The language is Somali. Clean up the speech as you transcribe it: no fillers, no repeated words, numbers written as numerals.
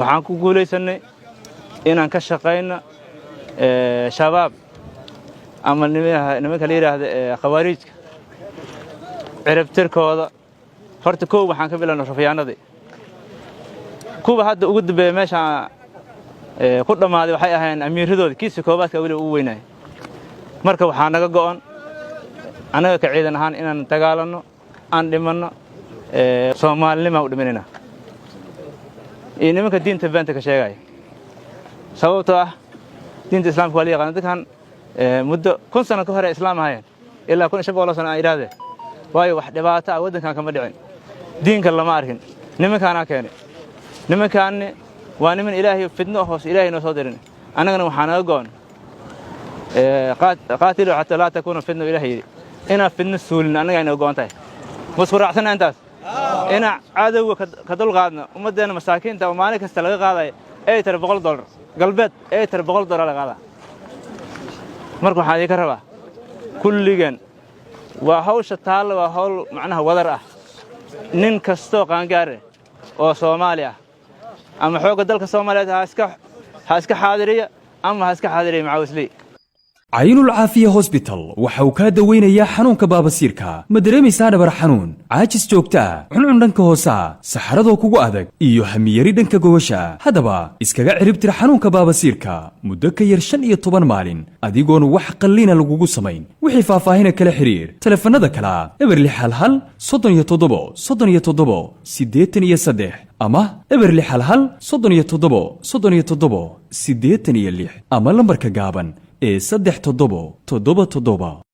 waxaan ku guulaysanay inaan ka shaqeyno shabaab ama nimanka la yiraahdo khawaariijka ciribtirkooda horta koow waxaan ka bilaabnay rafiyaanadii kuwa hadda ugu dambeeyay meesha ku dhamaaday waxay ahaayeen amiiradooda kiisa koobaadka wali ugu weynay marka waxaa naga go'an anaga ka ciidan ahaan inaan dagaalano aan dhimanno Soomaalnimo u dhimanayna nimanka diinta beenta ka sheegay sababtoo ah diinta islaamka wali yaqaan dadkan muddo 10 sano ka hor islaam ahaayeen ilaa 1500 sano ay yiraahdeen waayo wax dhibaato ah wadankan kama dhicin diinka lama arkin nimankaana keenay nimankaan waa niman ilaahay fidno hoos ilaahay noo soo dirin anagana waxaan naga go'an qaatilu hatta la takuna fidno ilaahay ina fidno suulin anaga ina go'antahay musquraacsan intaas ina cadawga ka dul qaadna ummadeena masaakiinta oo maalin kasta laga qaaday $100 galbeed $100 laga qaadaa marka waxaan idin ka rabaa kulligan waa hawsha taalo waa hawl macnaha wadar ah nin kasto qaangaar oo Soomaali ah ama xooga dalka Soomaaliyeed ha iska xaadiriya ama ha iska xaadiriya macawisli عين العافية هوسبيتال وحاو كادوينيا حنونك باباسيركا مدريميسا دبر حنون عاجز جوجتا عنعن دنك هوسا سحردو كوغو ادك iyo hamiyari dhanka gowasha hadaba iskaga ciribtir xanuunka baabasiirka muddo ka yar 15 maalin adigoon wax qalliina lagugu samayn wixii faahfaahin kala xiriir telefoonada kala eberli hal hal 37 37 83 ama eberli hal hal 37 37 86 ama lambarka gaaban ee 3 7 7 7